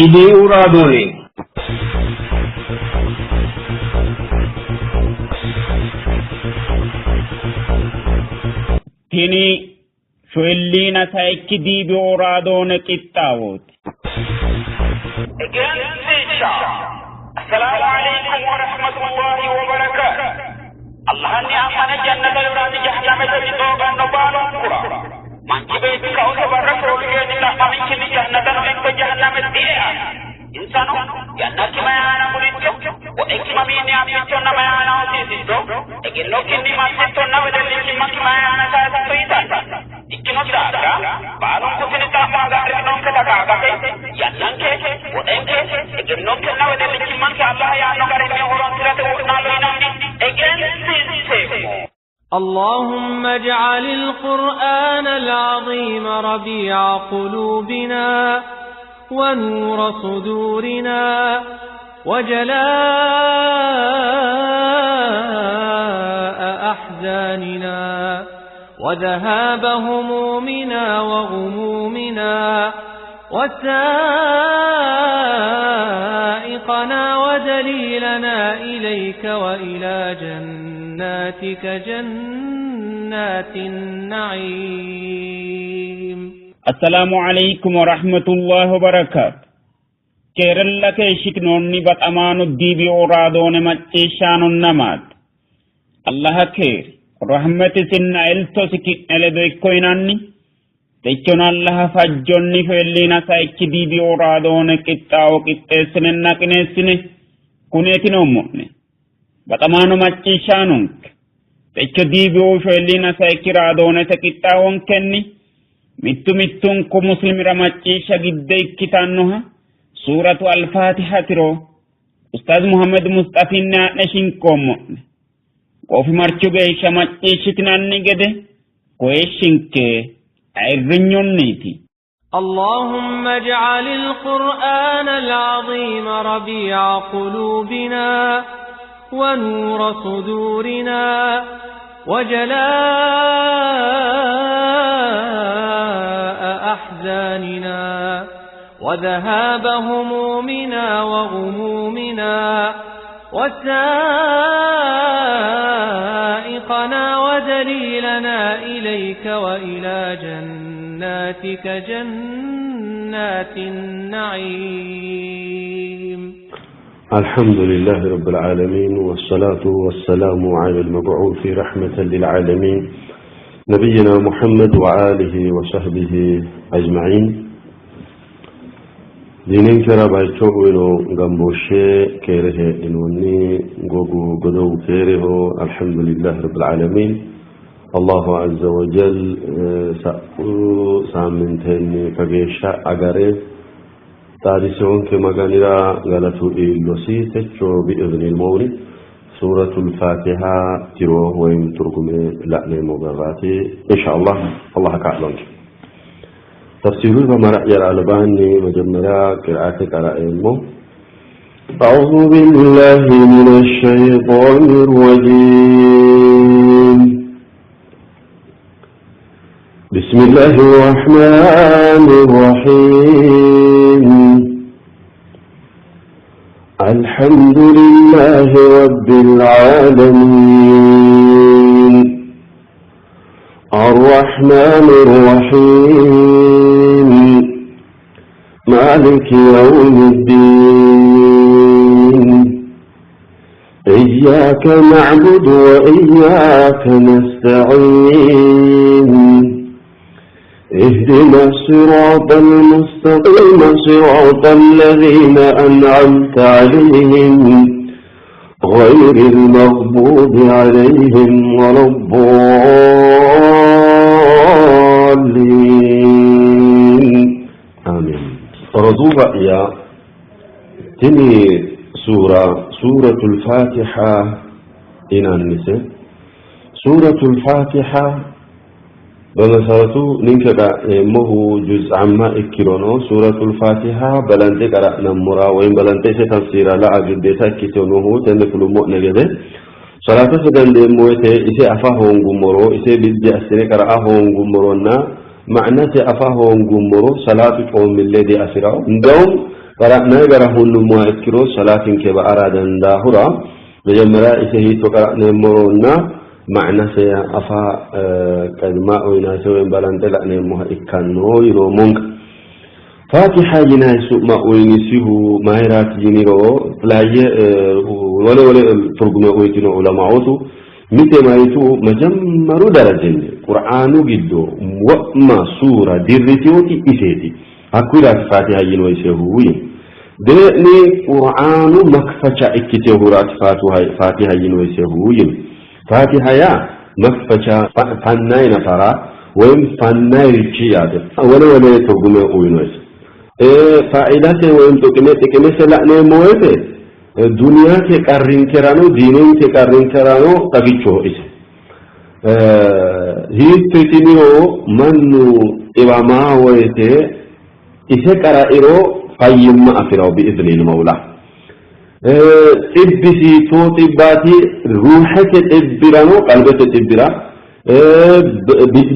إيدي أرادوني تني شويلينا سايكي دي بأرادون كتاوت. السلام عليكم ورحمة الله وبركاته. الله أني أمانة جنة يراد جهنم تجدوغا نبالو كرا من جبت كأوس برك روكي الله أمين كني جنة نبالو جهنم الدنيا إنسانو جنة ما أنا مريتو وإكما ميني أبيتونا ما أنا أوتيسيتو إكنو كني ما سيتونا بدلي كما كما أنا ساتويتا إكنو ساكا بارو كفني تاما غارنو كتاكا جنة وإنك إكنو كنا بدلي كما الله يا نغارني ورون تلاتو ونالوينا اللهم اجعل القرآن العظيم ربيع قلوبنا ونور صدورنا وجلاء أحزاننا وذهاب همومنا وغمومنا وسائقنا ودليلنا إليك وإلى جناتك جنات النعيم. السلام عليكم ورحمة الله وبركاته. كيرلا كيشك نوني بات أمانو ديبي أورادون مجيشان النمات الله كير رحمة سنة إلتو سكين إلدو إكويناني تيچون الله فجوني فيلينا سايكي ديبي أورادون كتاو كتاسنن ناكنسن كونيتين أموني بات أمانو مجيشانونك تيچو ديبي أوشويلينا سايكي رادون سكتاوون كني متون كو مسلم رمجيشا جدي كتانوها سورة الفاتحة ترو أستاذ محمد مصطفى نشين كوم وفي مرچو بيشا مجيشتنا نيجده كويشنك عرنيون نيتي. اللهم اجعل القرآن العظيم ربيع قلوبنا ونور صدورنا وجلاء أحزاننا وذهاب همومنا وغمومنا وسائقنا ودليلنا إليك وإلى جناتك جنات النعيم. الحمد لله رب العالمين والصلاة والسلام على المبعوث رحمة للعالمين نبينا محمد وآله وصحبه أجمعين. دينين كرا بايتو إنو غمبوشي كيره إنوني غوغو غدو كيره الحمد لله رب العالمين. الله عز وجل سامنتين فقيشا أغاري تاريسون كما غانيرا غلطو إلوسي تشو بإذن المولي سورة الفاتحة تروه وين تركمي لأني مبغاتي إن شاء الله الله كعلم تفسير المرأة الألباني مجمرا قراءتك على علمه. أعوذ بالله من الشيطان الرجيم. بسم الله الرحمن الرحيم. الحمد لله رب العالمين الرحمن الرحيم مالك يوم الدين إياك نعبد وإياك نستعين اهدنا الصراط المستقيم صراط الذين أنعمت عليهم غير المغضوب عليهم ولا الضالين آمين. رضوب يا تني سورة الفاتحة إن النساء سورة الفاتحة بمسارته ننكا مه جزء عما إكرونه سورة الفاتحة بلانتي قرأنا مرا وين بلانتي ستنصيرا لا أجدتا كتونه تنكل مؤنة جده صلاة سدن دي مويته إسي أفاهم قمرو إسي بدي أسني قرأهم قمرونا معنى أفاهم قمرو صلاة قوم الذي أسرعوا ندوم قرأنا قرأهن مؤكرو صلاة كبا أرادا داهرا بجمرا إسهي تقرأنا مرونا معنى سيا أفا كلماء ويناسو ينبالان تلأنا مؤكنو يرو منك فاتحة جناس ما وينسيه ماهرات جنيرو فلاي ولا ترجمة ويتنا علماء متى ما يتو مجمر درجة قرآن جدو وما سورة درتيوتي إسيتي أكويرات فاتحة جنويسه وين دلني قرآن مكفشة اكتهورات فاتحة جنويسه وين فاتحة يا مكفشة فناين فرا وين فناين رجيات ولا ترجمة وينويس فائدة وين تكمل سلأنا موته دنيا تكرين كرانو دينين تكرين كرانو تبيشوا إسه هي تتنيو منو إبما ويته إسه كرائرو فيم أفراو بإذن المولى إبسي تو تباتي روحك تبرانو قلبك تبرا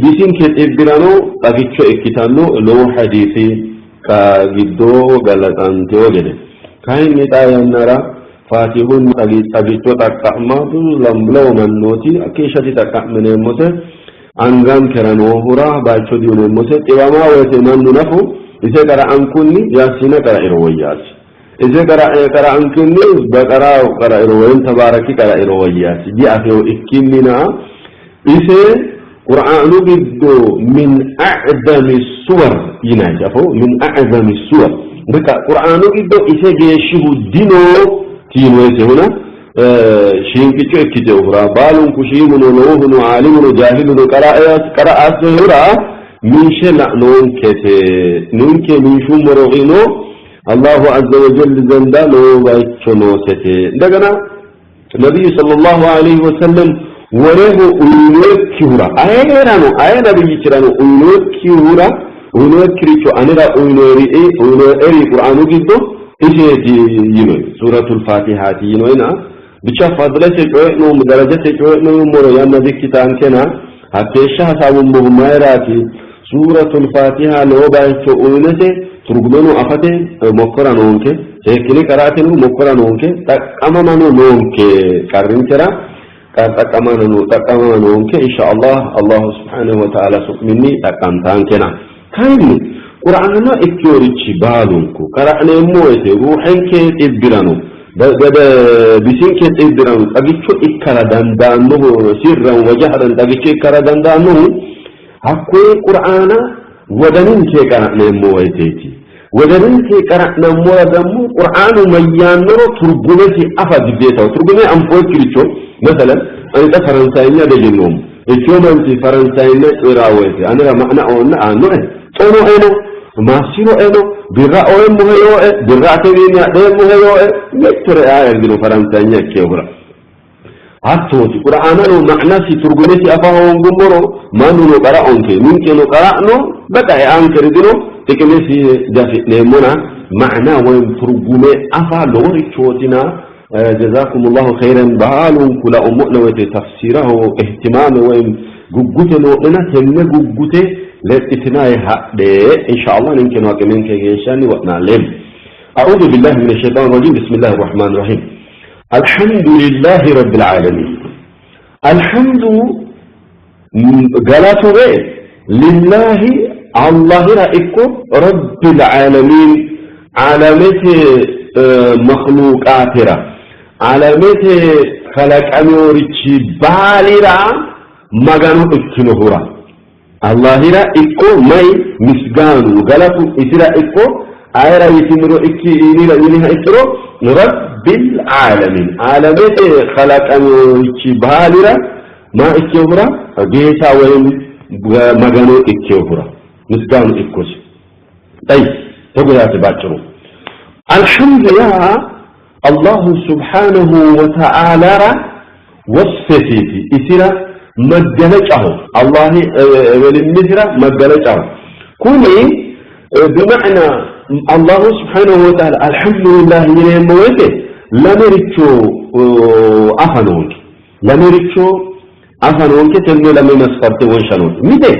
بسين كتبرانو تبيشوا إكتانو لو حديثي كجدو غلطان تيوجد كاين نتايا نرى فاتحون تبيتو تقعما لملو من نوتي أكيشة تقعمن الموتى أنغام كرانو هرا بايشو ديون الموتى إواما ويتمان نفو إذا كرا أنكوني ياسينا كرا إروياس إذا كرا أنكوني بكرا كرا إروين تباركي كرا إروياس دي أفيو إكيمنا إذا قرآن بدو من أعظم السور يناجفو من أعظم السور بك قرآن بدو إذا جيشه دينو تينويس هنا شين كتو اكتو هرا بالون كشيمون ونوهن وعالمون وجاهلون قراءات هرا من شلع نونك من شو مرغينو الله عز وجل زندانو بايتشنو ستي دقنا النبي صلى الله عليه وسلم وله أولوكيورا أين بيجرانو أولوكيورا أولوكيريشو أنرا أولوري قرآن جدو إيش ينوي سورة الفاتحة ينوينا بيشا فضلة كوينو مدرجة كوينو مرو يا نبي كتان كنا هكيشا سامو مهميراتي سورة الفاتحة لو بايشو أولوكي ترجمانو أفتي مقرا نونكي هيكلي كراتنو مقرا نونكي تأمامانو نونكي كارنكرا تقامانو إن شاء الله الله سبحانه وتعالى مني تقامتان كنا كايني قرآننا إكيوريتشي بالونكو قرأنا مويته روحين كي تبرانو بدا بسين كي تبرانو تاقيتشو إكرا داندانو سرا وجهرا تاقيتشو إكرا داندانو هكوي قرآنا ودنين كي قرأنا مويتيتي ودنين كي قرأنا مويتمو قرآن ميانرو ترقمي أفاد بيتا ترقمي أنفوي كريتشو مثلا أنت فرنساينيا بجنوم اليوم أنت فرنساينيا إراويتي أنا معنى أونا أنو أنو أنو ما سيرو أنو براء أوين مهيوء براء تبيني أدين مهيوء يكتر آية دينو فرنساينيا كيورا هاتوتي قرآن أنو معنى سي ترغنتي أفاهم قمبرو ما نونو قرأونك منك نو قرأنو بقى أنكر دينو تكمسي جافي نيمونا معنى وين ترغني أفا لوري تشوتنا جزاكم الله خيرا بهالون كلا أمؤنا وتفسيره اهتمام وين جوجته لنا تمنا جوجته لاتناء حد إن شاء الله نمكن وكمن كيشاني وقنعلم أعوذ بالله من الشيطان الرجيم بسم الله الرحمن الرحيم الحمد لله رب العالمين الحمد قالته لله الله رأيكو رب العالمين علامته مخلوقاتنا علامته خلق أموريتي بالرا مغانو اكتنهورا الله را إكو ماي مسغانو غلطو إسرا إكو آيرا يتمرو إكي إنيرا إنيها إكرو رب العالمين علامته خلق أموريتي بالرا ما اكتنهورا جيسا وين مغانو اكتنهورا مسغانو إكوش طيب تقول يا تباترو الحمد لله الله سبحانه وتعالى وصفتي إسرا مجلجه الله وللمثرة مجلجه كوني بمعنى الله سبحانه وتعالى الحمد لله من موته لمرتشو أفنونك تنو لم نسفرت وانشانوت ميته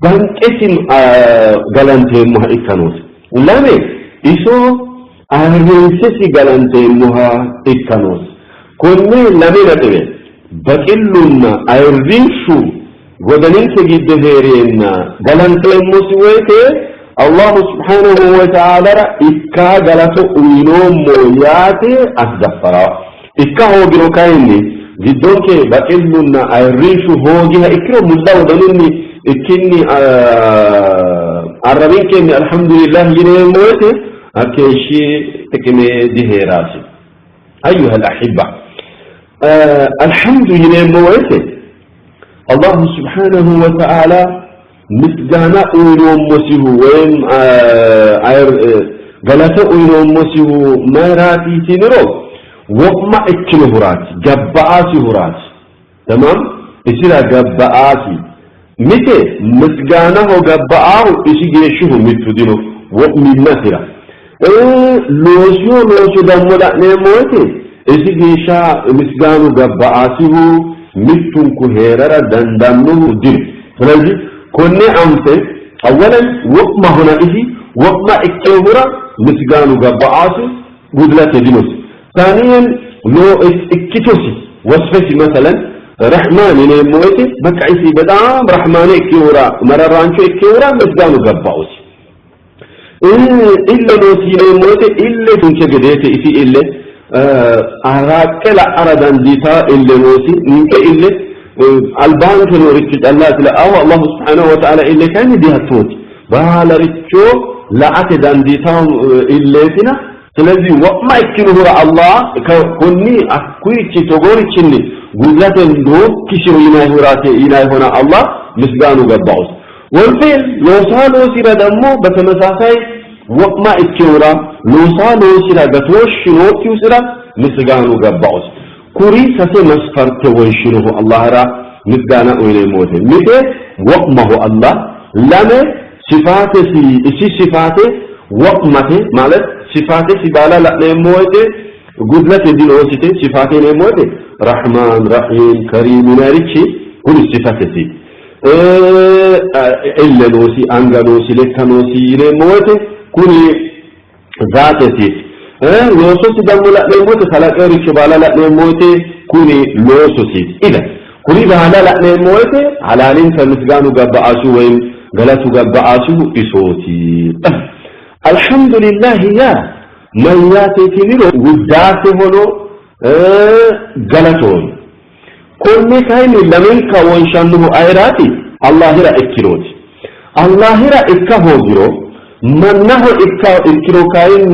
بانكتن غلانتين مهيكانوت لمن إسو arrinsi galanteemmoha ikkanos kunne lamina dhibe baqillunna ayrinshu godaninke gidde heereenna galanteemmosi woyte Allah subhanahu wa ta'ala ikka galato uyinoommo yaate asgaffara ikka hoogiro kayinni giddonke baqillunna ayrinshu hoogiha ikkiro mulla wodanunni ikkinni arrabinkenni alhamdulillah yineemmo woyte أكيشي تكمي دهيراسي أيها الأحبة الحمد لله مويته الله سبحانه وتعالى مثقانا أولو مسيه وين غلطة أولو مسيه ما راتي تنرو وقما اكله هرات جبعاتي هرات تمام إسرا جبعاتي متى مثقانا هو جبعاه إسي جيشه متفدينه وقمي نثرة لوسيو دمولا نموتي إذا جيشا مسجانو جبعاتيه متون كهيرا دندنه دين فلذي كوني أمسي أولا وقما هنا إذي وقما اكتوبرا مسجانو جبعاتي قدلة دينوس ثانيا لو اكتوسي وصفتي مثلا رحمن نموتي بكعيسي بدام رحمن اكيورا مررانشو اكيورا مسجانو جبعاتي إلا نوتيني موت إلا تنشجديت إفي إلا أراكل أردان ديتا إلا نوتي منك إلا البان كانوا رجل الله لا أو الله سبحانه وتعالى إلا كان ديها توت بالا رجو لا أتدان ديتا إلا فينا سلذي وما يكنه الله كوني أكوي تتغوري تشني قلت ندوب كشو إناه راتي إناه هنا الله مسجانو قبعوس والفعل لوصالو سيرا دمو بتمساساي وقما اتكورا لوصالو سيرا بتوش شنوكيو سيرا مسجانو قبعوس كوري سسي مسفرت ويشنه الله را مسجانا ويني موته متى وقمه الله لما صفاته سي صفاته وقمته مالت صفاته سبالا لأنه موته قدلة دينوسيته صفاته نموته رحمن رحيم كريم ناريكي كل صفاته سي إلا نوسي أنغا نوسي لكا نوسي موته كوني ذاتي لوسوسي دمو لا نموته خلاق ريكو بالا لا نموته كوني لوسوسي إذا كوني بالا لا نموته حلالين فمسغانو قبعاسو وين غلاتو قبعاسو إسوتي الحمد لله يا من ياتي كنيرو وداتي هنو غلاتون كل كاين لمنك وانشانه ايراتي الله را اكيروت الله را اكهوغيرو منه اكيرو كاين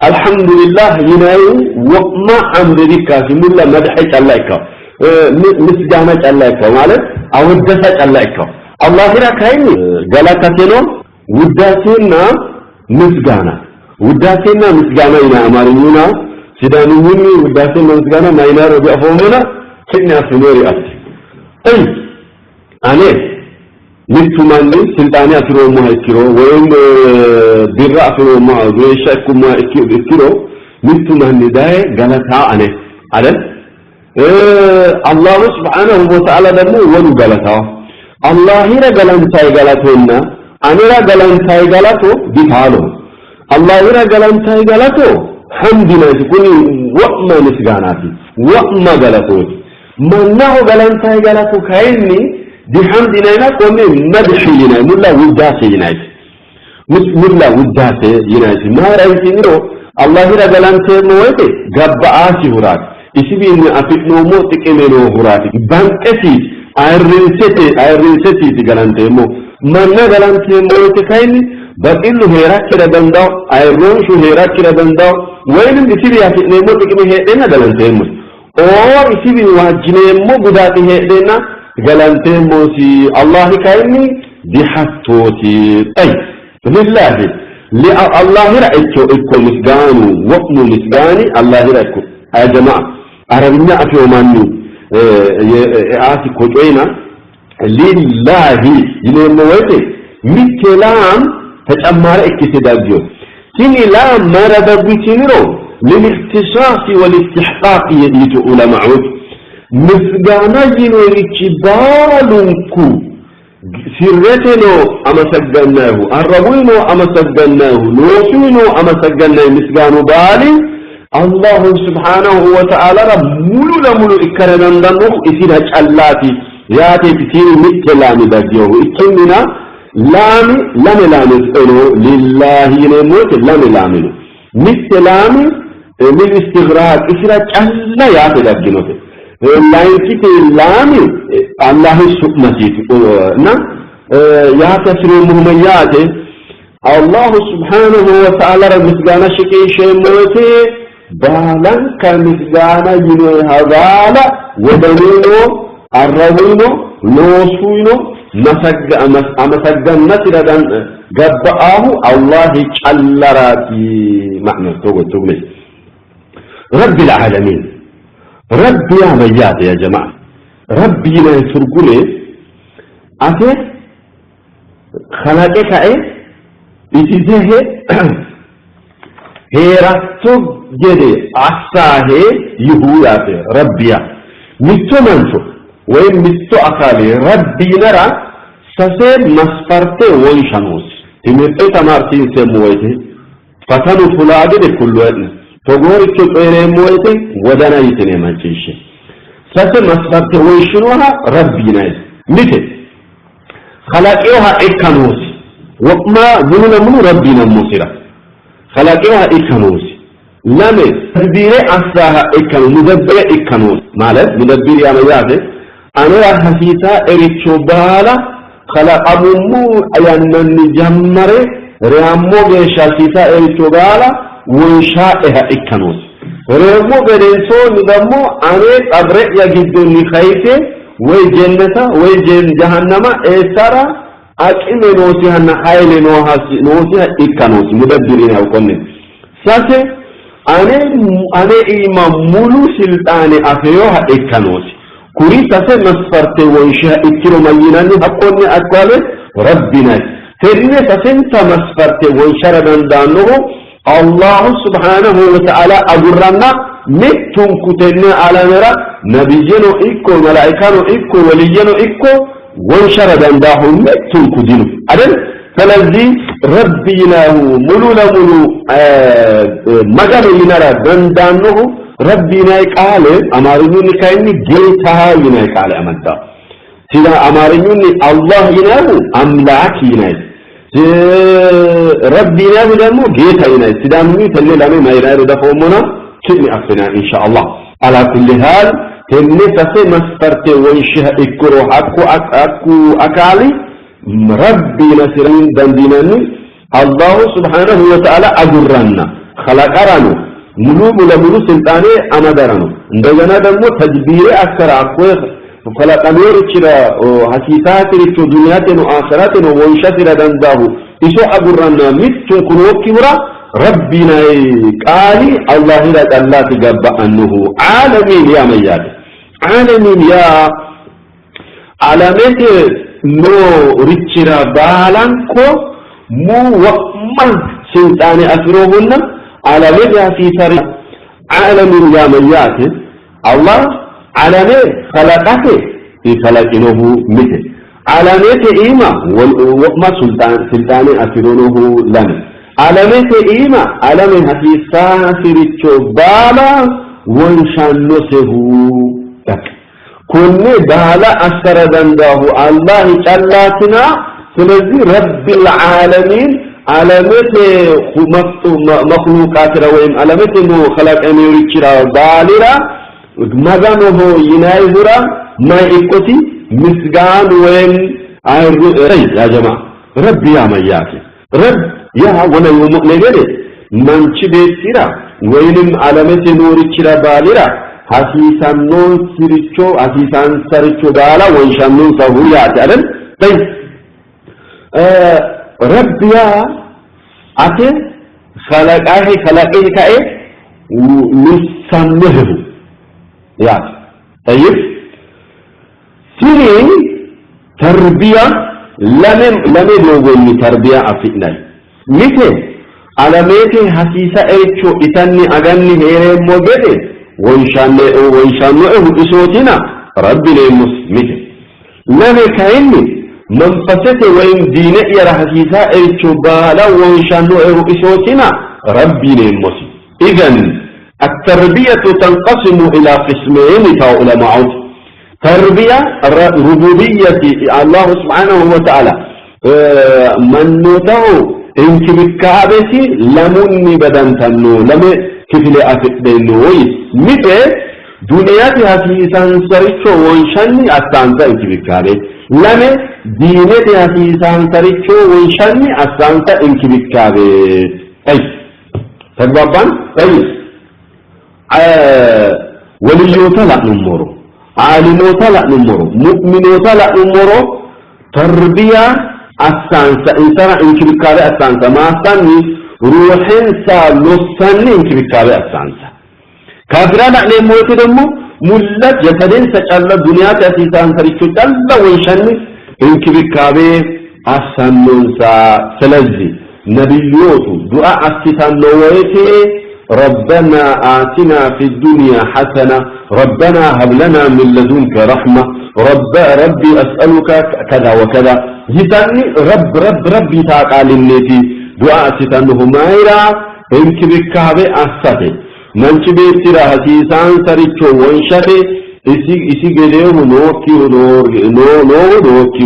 الحمد لله يناي وما امر ذكاك ملا مدحك الله اكا مسجانك الله اكا مالك اودسك الله اكا الله را كاين غلطتينو وداتينا مسجانا وداتينا مسجانا الى امارينا سيدانيوني وداتينا مسجانا ما ينارو بأفهمنا كنا سنوري أتي أي أنا نتمنى سلطاني أفرو ما إكيرو وين برا أفرو ما ويشاك ما إكيرو نتمنى ده غلطها أنا على الله سبحانه وتعالى دمو ولو غلطها الله را غلطاي غلطونا أنا را غلطاي غلطو بحالو الله را غلطاي غلطو حمدنا تكوني وما نسغاناتي وما غلطوتي منه غلانتاي غلاتو كايني بحمدنا نقوم مدحينا ملا وداسينا ملا وداسينا ما رايتينو الله را غلانتي مويته غبعاسي هرات اسبي ان افينو مو تكيمنو هرات بانكتي ايرنسيتي غلانتي مو من غلانتي مويته كايني بقيلو هيرات كده دنداو ايرون شو هيرات كده دنداو وين بيتي افينو مو تكيمي هيدنا غلانتي مو اور اسی بھی واجنے مو بداتی ہے دینا غلانتے موسی اللہ کائنی بحثوتی ای للہ الله رأيكو إكو مسجانو وقمو مسجاني الله رأيكو يا جماعة عربنا أفيو ماني آتي كوتوينا لله يلي مويته مكلام تجمع اكتدابيو كيني لا مرد بيتنرو للاختصاص والاستحقاق يديتو أولا معود مسجانا ينوي كبالنكو سرتنو أما سجناه الربوينو أما سجناه لوسينو أما سجناه مسجانو بالي الله سبحانه وتعالى مولو لمولو إكرنا ندنو إسيرها جلاتي ياتي بتير متلامي دجيوه إكمنا لامي لله ينموت لامي متلامي من استغراق إسيرها جلا ياتي دجينوه لا يمكن لامي الله سبحانه نا ياتي مهمياته الله سبحانه وتعالى مسجانا شكي شيء موتي بالان كمسجانا ينوي هذالا ودنينو الروينو نوسوينو مسجان نسردان قبعاه الله جلراتي معنى توقف رب العالمين ربي يا ميات يا جماعة ربي لا يسرقوني أتي خلاقك ايه إتزاه هيراتو جدي عصاه يهويات ربي مستو منشو وين مستو أخالي ربي نرى سسيب مسفرته ويشانوس تمرئي تمارتين سمويته فتنو فلاجد كل وقت تقولي تقولي مويته ودنا يتني مانشيشه سسيب مسفرته ويشانوها ربي نايز مثل خلاقيها إكانوس وما ذنونا منو ربنا موسيرا خلاقيها إكانوس لامي تدبير أصلها إكانوس مدبر إكانوس مالت مدبر يا مجازي أنا حسيتا إريتشو بالا خلق أبومو أيانن جمري ريامو بيشاسيتا إريتشو بالا ويشائها إكانوس ريامو برينسو ندمو أنا أبرئ يجدون خيسي وي جنة وي جهنم إسارة أكيد نوسيها نحايل نوسيها إكانوس مدبرين أو كنن ساسة أنا إمام مولو سلطاني أفيوها إكانوس كوري ساسة مسفرت ويشها إكيرو ميناني حقوني أكوالي ربنا تريني ساسة مسفرت ويشها دانه الله سبحانه وتعالى أقرنا متون كتنا على نرى نبيجنو إكو ملائكانو إكو وليجنو إكو وانشردا داهم متون كدينو أدن فلذي ربنا ملو لملو مجال ينرى دندانه ربنا قال أماريني كأني جيتها ينرى قال أمدا سيدا أماريني الله ينرى أملاك ينرى ربنا بدمو جيتها ينرى سيدا مني تلي لامي ما ينرى دفعومنا كلمة أفنا إن شاء الله على كل حال تنسى مسفرت ويشها إكرو أكو أكالي ربي نسرين دندينني الله سبحانه وتعالى أجرنا خلقنا ملوم لملو سلطاني أمدرنا عندنا دمو تدبير أكثر أقوى خلقنا يرشد حسيسات رشد دنياتنا وآخراتنا ويشتر دنداه إسو أجرنا متن كنوك كبرا ربنا قالي الله لك الله تقبع أنه عالمين يا مياد عالمين يا علامات نو ريتشرا بالانكو مو وقما سلطاني أفروهن علامات في سري عالمين يا مياد الله علامات خلقته في خلقنه مثل علامات إيما وقما سلطاني أفرونه لنا علامات إيما علامة حسيسا سيريتشو بالا وانشانوسه كل بالا أسر دنده الله جلاتنا سلزي رب العالمين علامات مخلوقات روين علامات انه خلق اميريتشرا بالرا مغانه ينايزرا ما إكوتي مسغان وين يا جماعة ربي يا مياكي رب يا ولا يوم نجده من شبيتيرا وينم علامة نور كرا بالرا حسيسان نور سريتشو حسيسان سريتشو بالا وانشانون سهويا تعلم طيب رب يا أتى خلقه كأي ونسمه يا طيب سيرين تربية لم يدوغني تربية أفئنا مثل علامات حسيسة ايشو اتني اغني هيرين موجده وانشانه اسوتنا ربي ليمس مثل لم كأني منفسة وإن دينة يرهسيسا إيشوبالا وإنشانو إيشوتنا ربي نمسي. إذن التربية تنقسم إلى قسمين فعلماء تربية ربوبية الله سبحانه وتعالى من نوته إنك بالكعبة لمني بدن تنو لم كفل أفدنوي متى دنياتها في سانسريتشو وانشاني أستانسا إنك بالكعبة لم دينتها في سانسريتشو وانشاني أستانسا إنك بالكعبة أي تقبضان أي وليوتا لا نمرو عالموتا لا نمرو مؤمنوتا لا نمرو تربية السانسا إنسان إنك بالكعبة السانسا ما أستاني روحين سالوساني إنك بالكعبة السانسا كافران عليه موت دمو ملت جسدين سجل الدنيا تأسيسان سريكو جل ويشني إنك بالكعبة السانسا سلزي نبيوتو دعاء أسيسان نويتي ربنا آتنا في الدنيا حسنة ربنا هب لنا من لدنك رحمة ربي أسألك كذا وكذا جساني ربي تاقال النتي دعاء أسيسان همائرا إنك بالكعبة الساتي manchi beettira hasiisaan saricho wanshate isi gedeehu nooki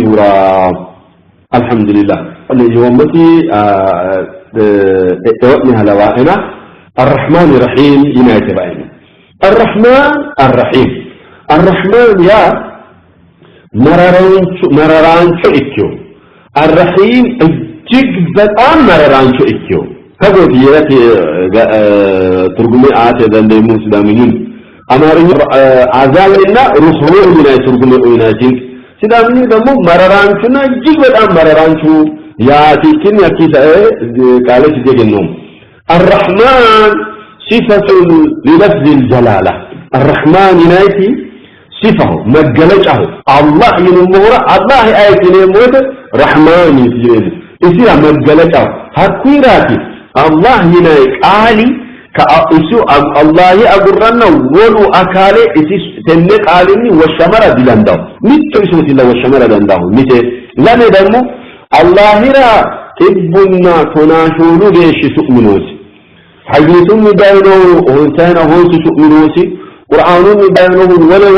hura alhamdulillah yommati eewni halawaa'ina الرحمن الرحيم ينايت بأينا الرحمن الرحيم الرحمن يا مررانشو إكيو الرحيم اجيك بطان مررانشو إكيو كذا ياتي ترجمة آتي ذا المسلمين أمارين عزالنا رسول من ترجمة ويناتين سلامين دمو مررانشنا جيبت أم مررانشو ياتي كن يكيس قالت جنوم الرحمن صفة للفظ الجلالة الرحمن يناتي صفة مجلجه الله ينمورا الله آية ينمورا رحمن يسير يسير مجلجه هكويراتي الله هنا قالي كأسو الله أقرنا ولو أكاله إسيس تنك قالني والشمرة دلنداو ميت اسمه الله والشمرة دلنداو ميت لا ندمو الله را إبنا تناشولو ليش تؤمنوس حديثم نداينو هنسانا هنس تؤمنوس قرآن نداينو ولا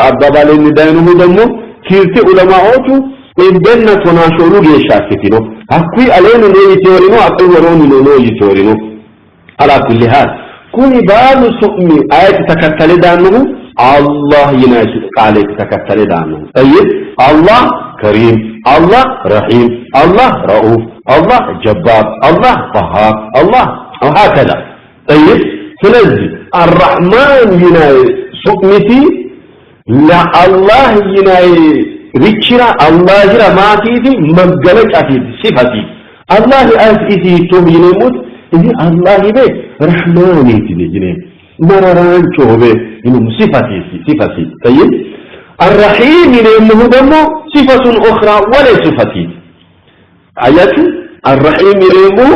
أبدالي نداينو دمو كيرتي علماءوتو إبنا تناشولو ليش شاكتينو أكوي علينا نيتورينو أكوي وروني نيتورينو على كل حال كوني باب سؤمي آية تكتل دانه الله يناشي عليك تكتل دانه طيب الله كريم الله رحيم الله رؤوف الله جبار الله قهار الله وهكذا طيب فلذي الرحمن يناي سؤمتي لا الله يناي ريشرا الله جرا ما تيجي مجلج أتيجي صفتي الله أسئتي توم ينموت إذا الله يبي رحمن يتيجي جنيه مرران شوبه إنه صفتي طيب الرحيم ينمو دمو صفة أخرى ولا صفتي آيات الرحيم ينمو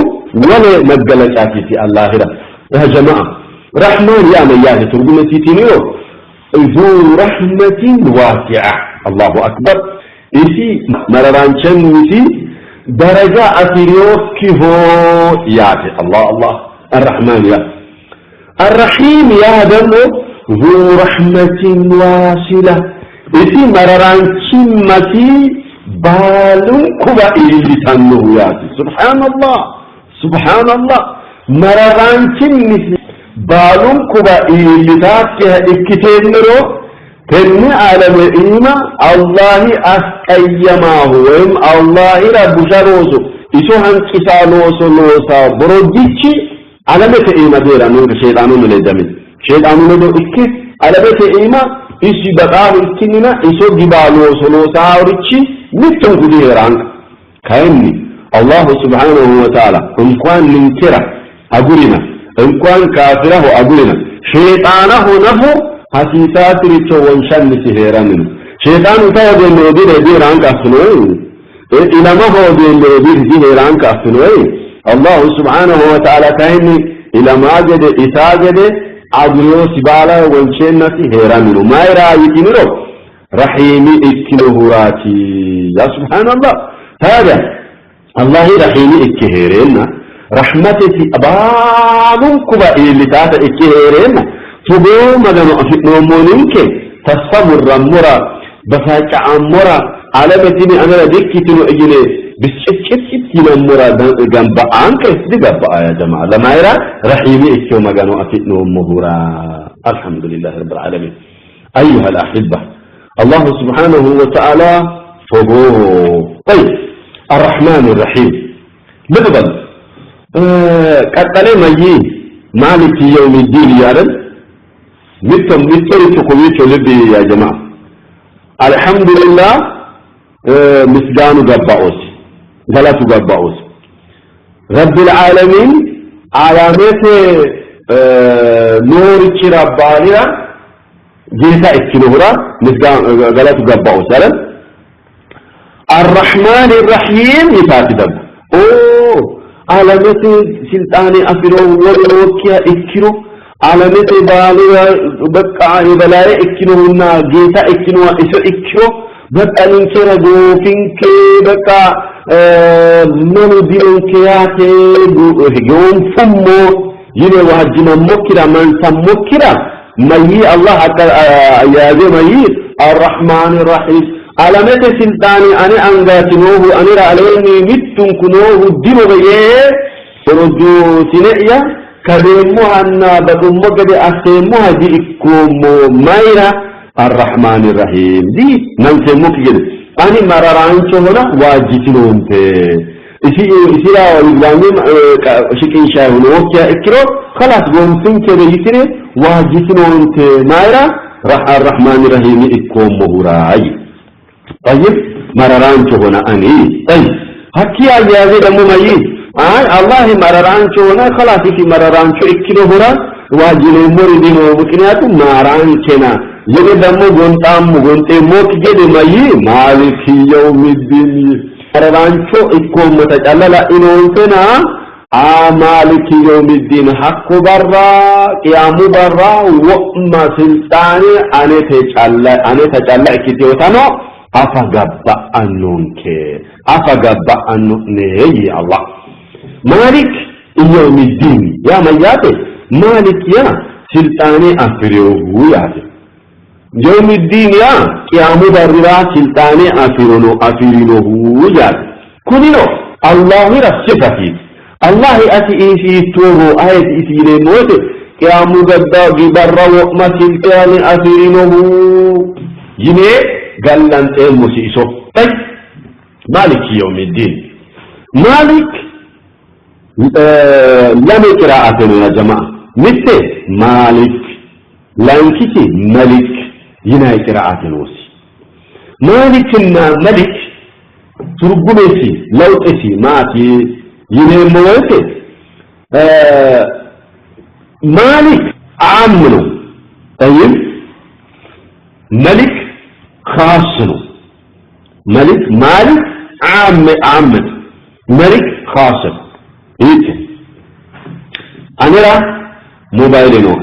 ولا مجلج أتيجي الله جرا يا جماعة رحمن يا من يا ترجمتي تنيو ذو رحمة واسعة الله أكبر إسي مررانشن إسي درجة أتريوك كيفو ياتي الله الرحمن يا الرحيم يا دمو ذو رحمة واصلة إسي مررانشن متي بالون كبا إلي تنو ياتي سبحان الله مررانشن متي بالون كبا إلي تاتي إكتنرو كن عالم إيما الله أسقيماه وهم الله رب شروسه إسو هنكسالوسو لوسا بروديتشي علامة إيما ديرا نونك شيطانون لدمين شيطانون دو إكس علامة إيما إسي بقار إكننا إسو جبالوسو لوسا وريتشي نتن كديران كأني الله سبحانه وتعالى إن كان منكرة أقولنا إن كان كافره أقولنا شيطانه نفو حسيسات ريتشو وانشان سهيرانين شيطان تاو دي اللي دي رانك أفنوين إلى ما هو دي اللي دي رانك أفنوين الله سبحانه وتعالى كايني إلى ما جد إساجد عدلو سبالا وانشان سهيرانين ما يرأي تنرو رحيم إكنهراتي يا سبحان الله هذا الله رحيم إكهيرنا رحمتي أبابكم اللي تعطى إكهيرنا تبو مدن نومونك تصبر مرة بفاك عمرة على متني أنا ذكرت إجلي بسكت مرة جنب عنك استجاب يا جماعة لما يرى رحيم إكيو مدن أفنو مهورا الحمد لله رب العالمين أيها الأحبة الله سبحانه وتعالى فوقه طيب الرحمن الرحيم مثلا قتل مجي مالك يوم الدين يا رب مثل تقويت لبي يا جماعة الحمد لله مسجان قبعوس غلط قبعوس رب العالمين علامات نور ربانيا جيتا اكتنورا مسجان غلط قبعوس الرحمن الرحيم يتاتدب علامات سلطاني أفرو ولوكيا اكتنو علامات بالغا بقى بلاي اكنونا جيتا اكنوا اسو اكرو بقى نكرا غوفينك بقى منو دينكيات يوم فمو يني واجنا مكرا من سمكرا مي الله يا مي الرحمن الرحيم علامات سلطاني انا انغاتنوه انا عليني متن كنوه دينو بيه فرجو سنئيا كلمها النابة مجد أسمها دي إكوم مايرا الرحمن الرحيم دي ننسى مكجد أنا مراران شهنا واجتنون إسي لا ويبلانين شكين شاهون وكيا إكرو خلاص قوم سنك بيسري واجتنون مايرا الرحمن الرحيم إكوم مهوراي طيب مراران شهنا أني طيب هكيا جاذي دمو ميت الله مررانچو نا خلاص في مررانچو اكيلو هورا واجينو مريدينو بكنياتو مارانچنا يني دمو غونتام غونتي موك جدي ماي مالك يوم الدين مررانچو اكو متجللا انونتنا مالك يوم الدين حق برا قيام برا وما سلطاني اني تجللا كيتيوتانو افغبا انونك افغبا انوني الله مالك يوم الدين يا مياتي مالك يا سلطاني أفريوه ياتي يوم الدين يا قيام برا سلطاني أفرينوه ياتي كنينو الله رسفتي الله أتي إيسي توهو آية إيسي لموت قيام برا وقما سلطاني أفرينوه يني قال لن المسيسو طيب مالك يوم الدين مالك لم قراءة يا جماعة مثل مالك لانكتي ملك ينا قراءة نوسي مالكنا ملك ترقمسي لوتسي ماتي ينا موتي مالك عامنو طيب ملك خاصنو ملك عامن ملك خاصن إيه أنا موبايل نوع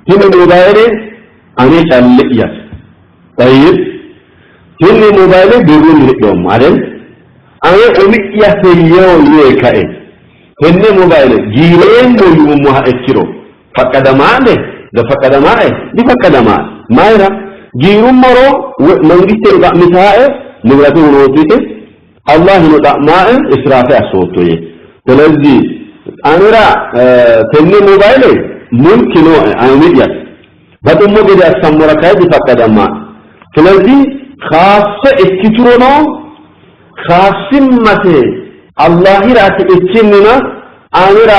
هنا موبايل أنا شلية طيب هنا موبايل بيقول لهم عارف أنا أمي يسيو يكاي هنا موبايل جيلين مو مها إكيرو فكذا ما له ده فكذا ما له دي فكذا ما يرى جيرو مرو منجت يبقى مثاء نقرأه ونوتيه الله نطع ماء إسرافه صوته تلذي أنا تني موبايل ممكن أمية بدو موجود أسمع كذي فكذا ما تلذي خاصة إكترونا خاصة متى الله رأت إتشننا أنا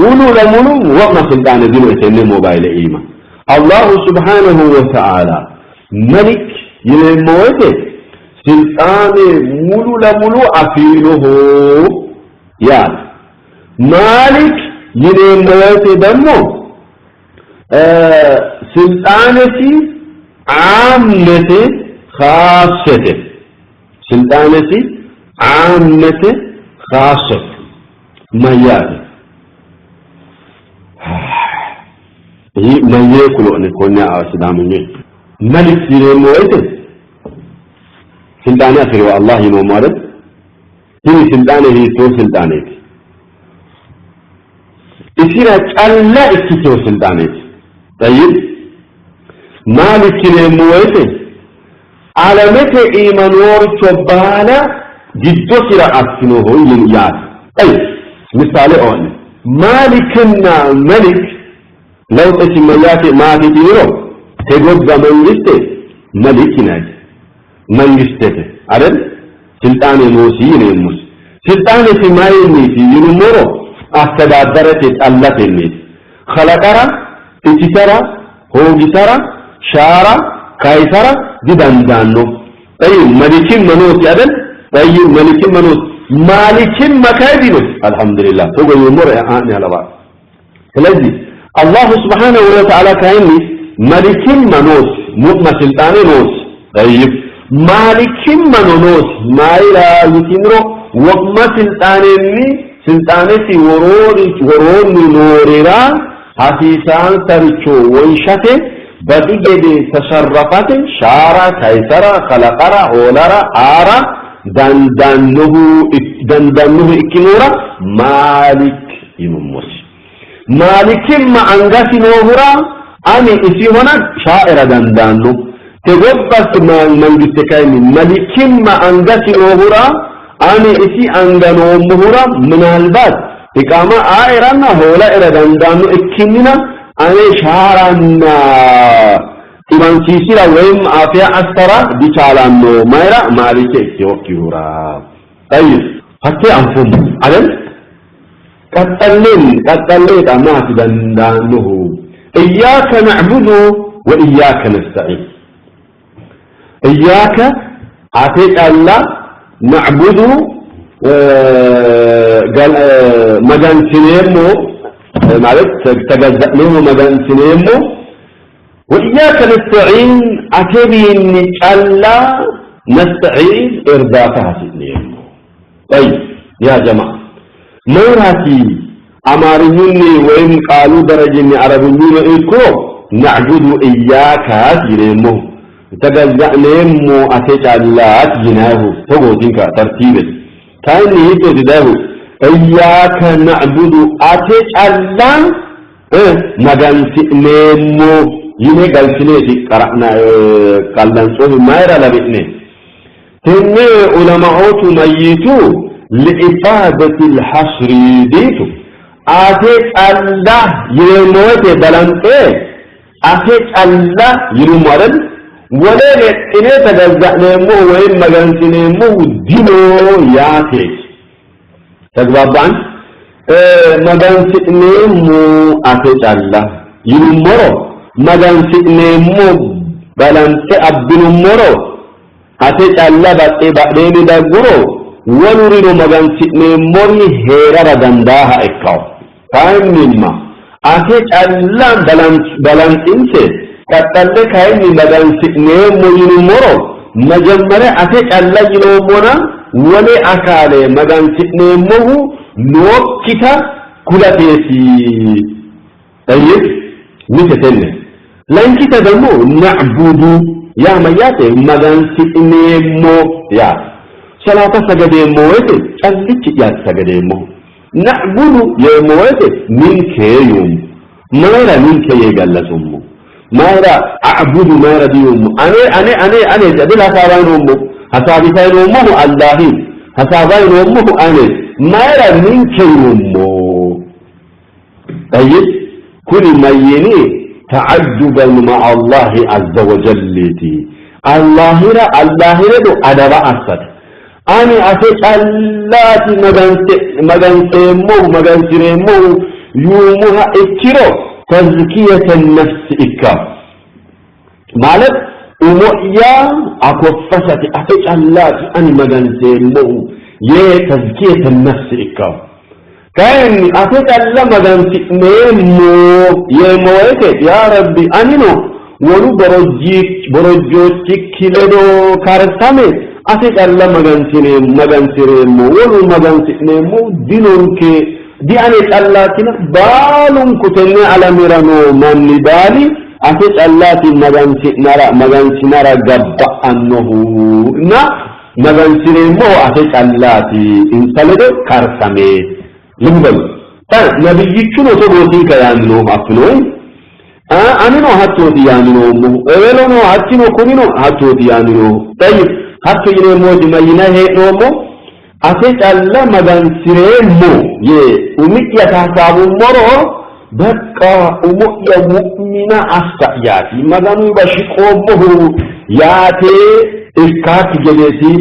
ولو لمنو وما سلطان دينه تني موبايل إيما الله سبحانه وتعالى ملك يلموت سلطان مولو لمولو أفينه يا مالك يلموت دمو سلطانتي عامته خاصته سلطانتي عامته خاصة مياه من يأكل أن يكون أسلامي ملك يموت سلطان أخر والله يموت هي سلطانه هي تو سلطانه يصير ألا إكتو سلطانه طيب مالك يموت على متى إيمان ورشبانا جدو سرع أسنوه ينيات أي مثال أول مالكنا ملك لو تسميات ما تديره تقول منجسته ملكنا منجسته عرب سلطان موسين يموس سلطان في ما يميت ينمره أستدادرة الله يميت خلقرا اتسرا هو جسرا شارا كايسرا جدان دانو طيب ملك منوس عدل طيب ملك منوس مالك مكايبينوس الحمد لله تقول يمر يعني على بعض فلذي الله سبحانه وتعالى كايني ملك منوس مؤمن سلطان نوس طيب مالك منوس ما إلى يتنرو وقم سلطانني سلطانتي ورون نوريرا حسيسان ترچو ويشته بديجي تصرفات شارع كيسرا خلقرا أولارا آرا دندنه إكنورا مالك يمموس مالك ما أنغاسي نوهرا أني إسي هنا شائر دندنه تغبس ما منجتكاين مالك ما أنغاسي نوهرا أني إسي أنغانو مهرا من الباد إقامة آئرانا هولا إرا دندنه إكننا أني شارعنا إمان سيسيرا ويم آفيا أسترا دي چالانو مايرا مالك يوكيورا طيب حتى أنفهم علم قتلين أما تدندانه إياك نعبد وإياك نستعين إياك عتيك الله نعبد مدان سنيمو معلش تجزأنه مدان سنيمو وإياك نستعين أتبين ألا نستعين إرضاكها سنيمو طيب يا جماعة ما راتي أماريني وإن قالوا درجني عربيين إلكو نعبد إياك سنيمو تجزأنه أتيك الله جناه فقوتك ترتيبه كان يهيتو تداه إياك نعبد أتيك الله مدان سنيمو يمي قلسنيتي قرأنا قلن صوه مايرا لبئني تنمي علماء ميتو لإفادة الحصر ديتو آتيك الله يموت بلانتي آتيك الله يمورد ولا إنه تجزأنمو وإن مغانسنمو دينو ياتيك تقبابان مغانسنمو آتيك الله يمورد magan si'neemmo balante abbinummoro ate calla baxxe badheeni dagguro walurino magan si'neemmori heerara dandaaha ikkawo kayinnimma ate calla balanxinse qaxxalle kayinni magan si'neemmo yinummoro majammare ate calla yinoommona wole akaale magan si'neemmohu nookkita kulateesi tayyib mittetenne لانك تدمو نعبد يا مياتي مدان سئنيمو يا صلاة سجديمو ويتي أزلتك يا سجديمو نعبد يا مويتي منك يوم ماذا منك يجلسمو ماذا أعبد ماذا ديومو أنا جدل هسابين أمو هسابين أمه الله هسابين أمه أنا ماذا منك يومو طيب كل ميني تعجبا مع الله عز وجل الله دو أدب أسد أنا أسد اللاتي مغانسيمو يومها اكترو تزكية النفس إكا مالك ومؤيا أكفشت أسد اللاتي أنا مغانسيمو يه تزكية النفس إكا كان أتت مدن نيمو يمويت يا ربي أنينو ولو برجوك كيلو كارثامي أتت مدن سينيمو ولو مدن سينيمو دينونك دي أنت الله كنا بالون كتني على ميرانو من بالي أتت اللاتي مغانسي نرى قبع أنه مغانسي مو أتت اللاتي انسلدو كارسامي لمبل نبي يكشنو تبوتين كيانو أفنوين أنو هاتو ديانو أولو هاتينو كمينو هاتو ديانو طيب هاتو ينمو دمينا هينومو أتت الله مغانسي مو ومت يتحسابو مرو بقى أمؤيا مؤمنة أستعياتي مغانو بشيقومه ياتي إسكاك جلسي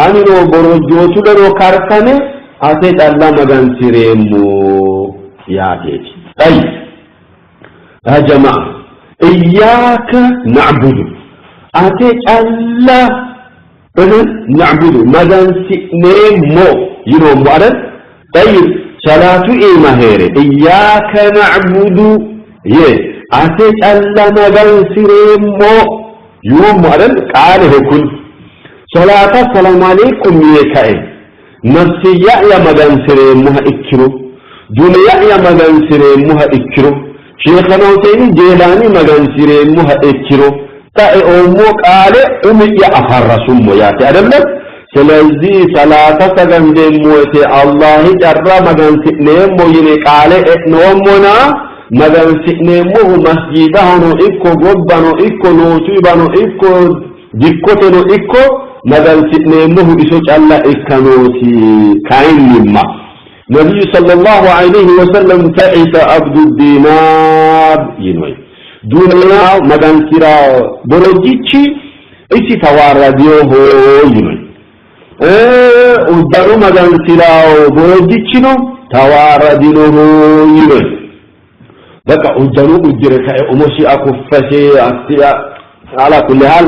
أنو بروجوتو لرو كارساني أتت الله مغانسي مو ياتي طيب يا جماعة إياك نعبد أتت الله نعبد مغانسي مو ينو مؤرد طيب صلاة إيماهير إياك نعبد أتت الله مغانسي مو يوم مؤرد قاله كل صلاة السلام عليكم يكاين نفسي يا مغانسي موها إكرو دنيا يا مغانسي موها إكرو شيخنا حسين جيلاني مغانسي موها إكرو تأي أمو قاله أمي يا أفر سمو ياتي أدلت سلزي صلاة سجن موتي الله جرى مغانسي نمو يني قاله نومنا مغانسي نمو مسجدانو إكو غبانو إكو نوتيبانو إكو ديكوتنو إكو مغانسي نمو إسوش الله إكانوتي كاين مما نبي صلى الله عليه وسلم تعيس عبد الدينار ينوي دنيا مغانسيرا بروجيتشي إسي توارديو هو ينوي uddaru magansilao borojicino tawaradino yino baka uddaru udire kay umoshi akuffashe asiya ala kulli hal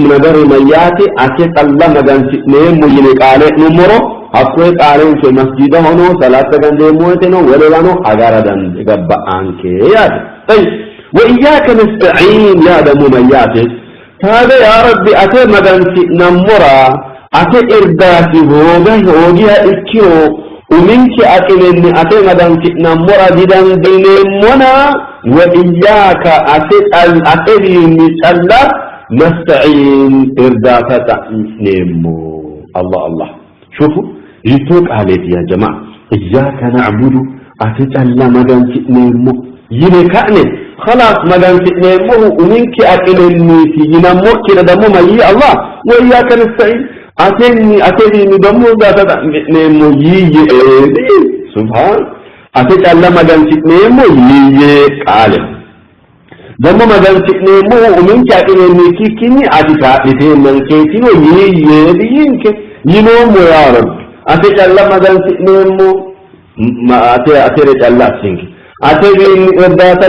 nagari mayati ake qalla magansi nemu yine qale numero akwe qale ke masjida hono salata gande moeteno welano agaradan gabba anke yadi tay wa iyyaka nasta'in ya da mumayati hada ya rabbi ate magansi namura ate irdati hogiha ikkiro uminki aqileni ate madanki namura didan dinemona wa iyyaka ate ni salla nasta'in irdata nemo Allah Allah شوفوا يتوك عليك يا جماعة إياك نعبد ate salla madanki nemo yine ka'ne خلاص madanki nemo uminki aqileni yinammo kida damu mayi Allah wa iyyaka nasta'in أتني ندمو ذات نمو يي سبحان أتت الله مدن نمو يي قال دمو مدن نمو ومن كاتن نكي كني أتتا لتين من كيتنو يي دينك ينوم يا رب أتت الله مدن نمو ما أترت الله سينك أتني ذات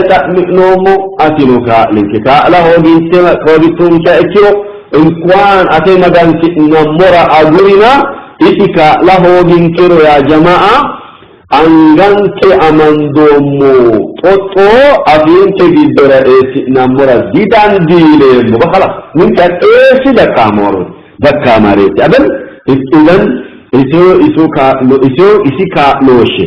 نمو أتنو كالنك تعالى هو بينتما كودتم كأكيو إنقوان أتي مغانسي نمورا أغرنا إتكا له دينكرو يا جماعة أنغانك أمندومو توتو أبينك جدرا إيسي نمورا ديدان ديلين بخلاص منك إيسي دكا مورو دكا ماريت أبن إذن إسو كا لوشي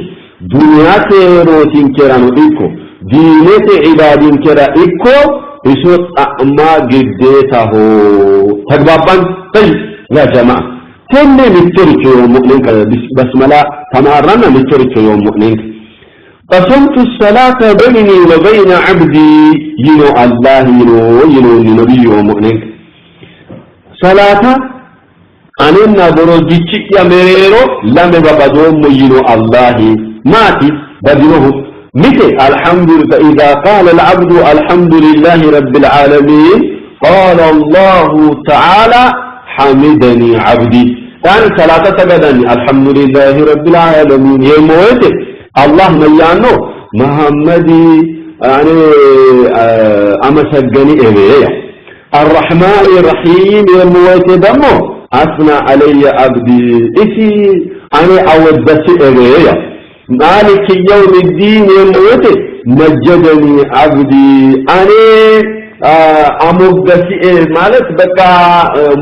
دنيا تيروتين كرانو إيكو دينة عبادين كرا إيكو يسوط أما جديته تقبابا طيب يا جماعة تنمي نترك يوم مؤمنك بسملا تمارنا نترك يوم مؤمنك قسمت الصلاة بيني وبين عبدي ينو الله ينو لنبي يوم مؤمنك صلاة أننا بروجيتك يا مريرو لم يبقدوم ينو الله ماتي بدنه مثل الحمد لله فإذا قال العبد الحمد لله رب العالمين قال الله تعالى حمدني عبدي يعني ثلاثة تقدني الحمد لله رب العالمين يا موت الله ميانو محمدي يعني أما سجني إليه الرحمن الرحيم يا موت دمو أثنى علي عبدي إسي أنا أودت إليه مالك يوم الدين يموت مجدني عبدي أنا أمغسي مالك بقى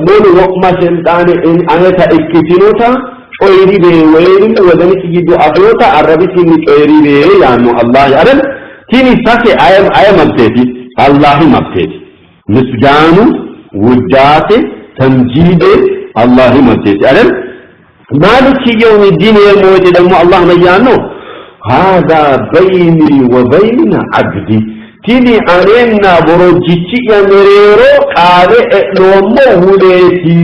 مول وقما سنتاني أنا تأكتنوتا شويري بي ويري ودنك جدو أبيوتا عربي تيني شويري بي يعني الله يعلم تيني ساسي آيام أبتتي الله مبتدي مسجانو وداتي تمجيد الله مبتدي ألم مالك يوم الدين يموت دم الله مجانو هذا بيني وبين عبدي تيني أرينا بروجيتي يمريرو قال نومو وليتي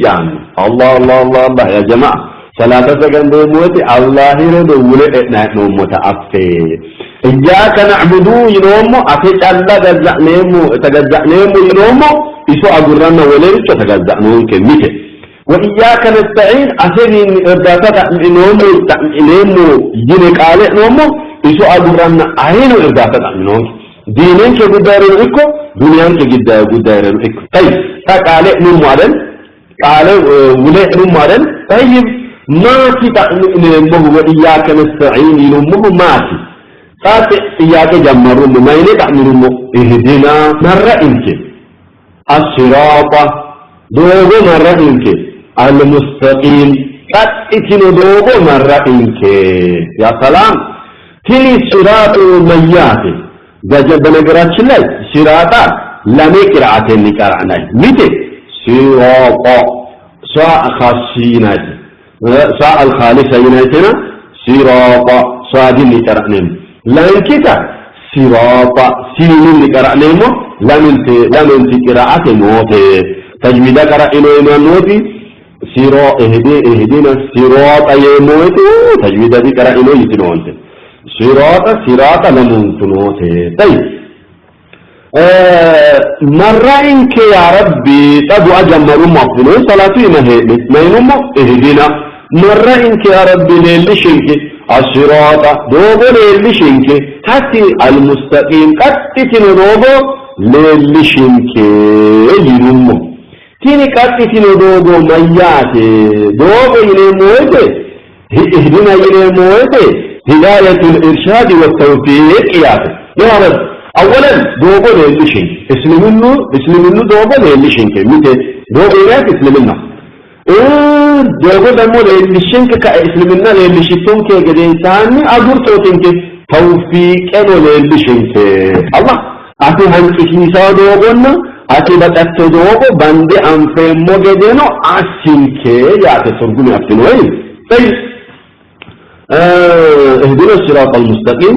يعني الله الله الله الله يا جماعة ثلاثة سكند موتي الله رد ولدنا نومو تأفي إياك نعبدو ينومو أتيت الله تجزعنيمو ينومو يسوع قرنا وليتو تجزعنون كميته وإياك نستعين أسرين إرداتك نومو نومو جينك عليه نومو يسوع قرنا عينو إرداتك نومو دينين كجدارين إكو دنيان كجدارين إكو طيب قال نومو علن قال ولي نومو علن طيب ماتي نومو وإياك نستعين نومو ماتي قال إياك جمرون ما يلك نومو إهدنا مرة إنك الصراط دوغو مرة إنك المستقيم قد اتنو دوغو مرة إنك يا سلام تلي صراط مياتي جاجب نقرأت لي صراطا لم يقرأتين نقرأنا متى صراط ساء خاصينات ساء الخالصيناتنا صراط صادين نقرأنا لن كتا صراط سين نقرأنا لم انت قراءة موتي تجويد قرأنا إما نوتي صراط اهدنا الصراط يموتي تجويد قرأنا يتنونتي صراط لمنتنوته طيب مرة إنك يا ربي تبو أجمر مفنون صلاتي ما ينمو اهدنا مرة إنك يا ربي للشنك الصراط دوبو للشنك حتى المستقيم قتتن دوبو للشنك ينمو تيني قتتن دوبو مياتي دوبو ينموته اهدنا ينموته هداية الإرشاد والتوفيق يا رب أولا دوبو للشين اسلمنو دوبو للشين متى دوبو إيراك اسلمنا دوبو دمو للشين كاسلمنا للشيطون كي قديساني أدور توتين كي توفيق أنو للشين الله أتي هنك إسنسا دوبونا أتي بطت دوبو بندي أنفهم مجدينو أسين كي ياتي سرقوني أفتنوين طيب اهدنا الصراط المستقيم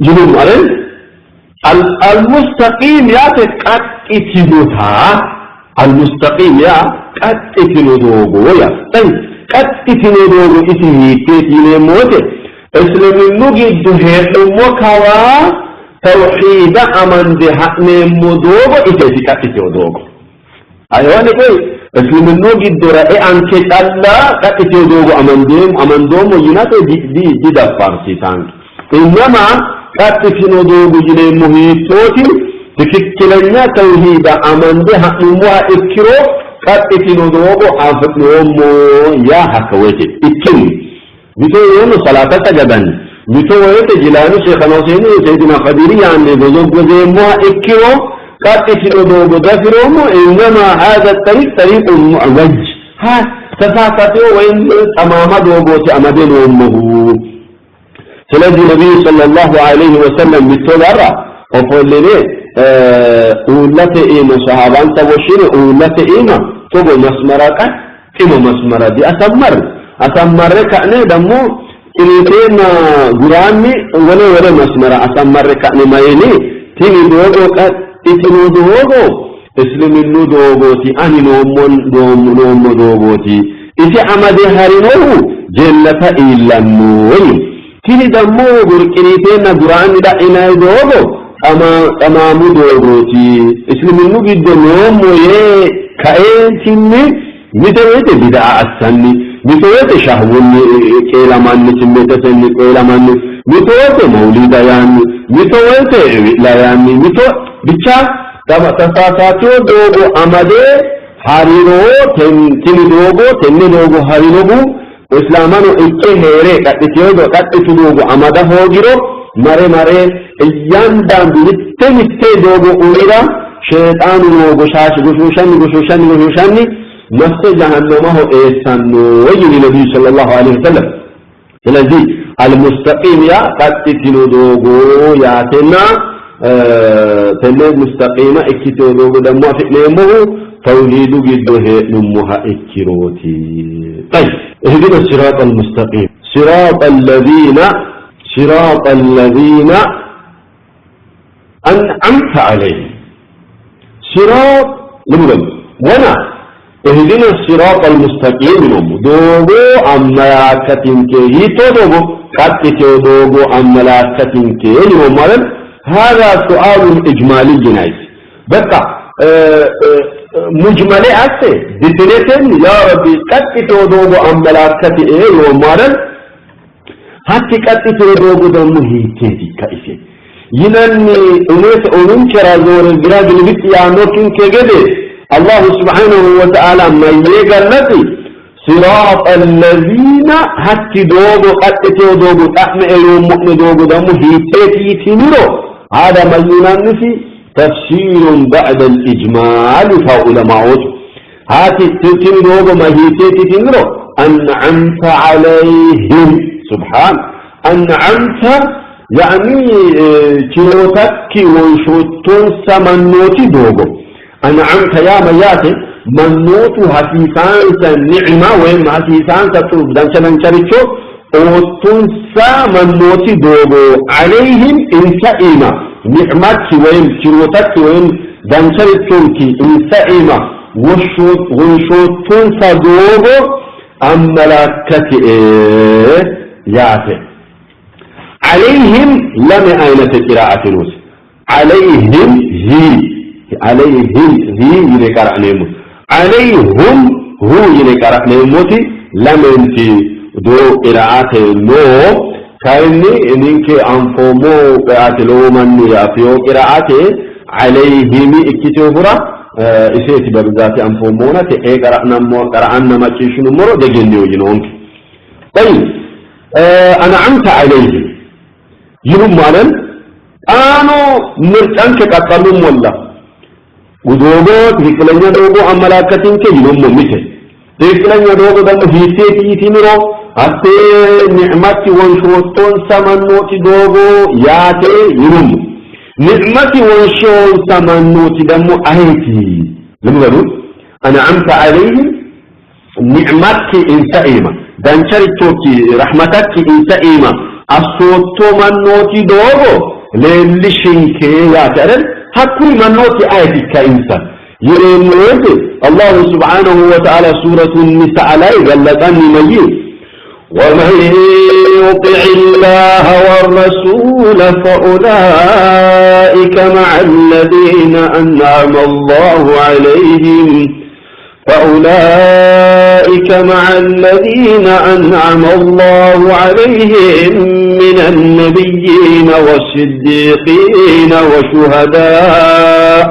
جنوب عليه المستقيم يا تكتتلوها المستقيم يا كتتلوه يا طيب كتتلوه اسمه كتير موته اسلم النجد هيك مكوا توحيد أمن ده نمدوه إتى كتتلوه أيوة نقول اسلم النوجي الدرا أنك الله كتير دوغو أمندوم ويناتو دي دفارسي تانك إنما كتير دوغو جنة مهيتوتي تكتلنا توحيد أمنده نموها إكرو كتير دوغو أفتنومو يا حكوتي إكين بيتو يوم صلاة تجبن بيتو ويت جلانو شيخنا حسيني سيدنا خديري يعني دوغو زيموها إكرو كاتشي دوغو دافرومو إنما هذا الطريق طريق معوج ها تفاقته وإن تمام دوغوتي أمدين أمه سلسي النبي صلى الله عليه وسلم بالتولارة وقال لي أولت إيما صحابان تبوشيني أولت إيما تبو مسمرك إيما مسمرة دي أسمر كأني دمو إليتين قراني ولا مسمرة أسمر كأني ما يلي تيني دوغو itinu dogo isliminnu dogoti ani nomo dogoti iti amade harinohu jannata illannoyi tini dammo burqinitenna durani da inay dogo tamamu dogoti isliminnu giddo nomo ye kaentinni mitewete bid'a assanni mitewete shahwunni qelamanni simmetesenni qelamanni mitewete mawlida yanni mitewete la yanni bicha tasaasatoo dogo amade hariroo tini dogo harirogu islamano ikke heere kadhitiyo dogo amada hoogiro mare yandandu mitte dogo urira shayxaanu dogo shaashi gushuushanni nafse jahannamaho eessanno yini nabiyu sallallahu alaihi wasallam ስለዚህ المستقيم يا kadhitino dogo yaatenna تنين مستقيمة اكتو دوغو دمو فئنيمه توحيد جدوه نمها اكروتي طيب اهدنا الصراط المستقيم صراط الذين أنعمت عليهم صراط لمدن وانا اهدنا الصراط المستقيم دوغو أملاكة كيهيتو دوغو قاتتو دوغو أملاكة كيهيتو هذا سؤال إجمالي جنايس بقى مجملي أسي دتنتين يا ربي قاتتو دوغو أملاكة إيه ومارن هاتي قاتتو دوغو دمو هيتيدي كايسي ينني أنيس أننشرا زور الجراج البيت يعنوكين كيجدي الله سبحانه وتعالى ما يقلتي صراط الذين هاتي دوغو قاتتو دوغو تحمي اليوم مؤمن دوغو دمو هيتيدي تنيرو هذا ما يننسي تفسير بعد الإجمال فعلماء هاتي التلتين دوغو ما هيتيدي تنيرو أنعمت عليهم سبحان أنعمت يعني كيوتك وشوتون سمنوتي دوغو أنعمت يا مياتي منوتو حسيسان نعمة وين حسيسان تطلب دانشان شريتشو وتون سمنوتي دوغو عليهم إنسائما نعمتك وين كيوتك وين دانشان تركي إنسائما وشوتون سدوغو أملاكتي ياتي عليهم لم أين قراءة نوس عليهم ينكر عليهم عليهم هو ينكر عليهم لم انتي دو قراءة نو كأني إنك أنفمو قراءة لو من يافيو قراءة عليهم اكتبورا إسيت بردات أنفمونا تأي قرأنا ما تشيشنو مرو دجنيو جنونك طيب أنعمت عليهم يوم مالن أنا مرتان كقطلهم والله ودوغو تكلنيا دوغو أملاكتين كيلوم مميته تكلنيا دوغو دم هيتي تيمرو حتى نعمتي وانشوتون سمنوتي دوغو ياتي يوم نعمتي وانشون سمنوتي دم أهيتي لما قالوا أنعمت عليهم نعمتك إنسائما دانشاري توكي رحمتك إنسائما أصوتو منوتي دوغو للشنكي ياترن حكوي منوتي آيتي كإنسان يرين الله سبحانه وتعالى سورة النساء عليه قال لتني مجيد ومن يطع الله والرسول فأولئك مع الذين أنعم الله عليهم أنعم الله عليهم من النبيين والصديقين والشهداء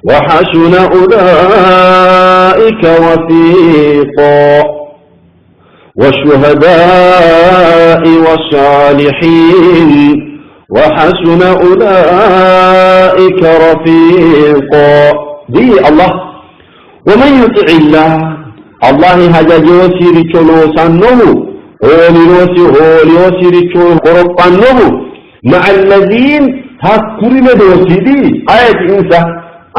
وحسن أولئك رفيقا والشهداء والصالحين وحسن أولئك رفيقا دي الله ومن يطع الله هذا جوسي ريتشلو سانو هوليوسي ريتشو قرقانو مع الذين هكرم دوسي دي آية إنسا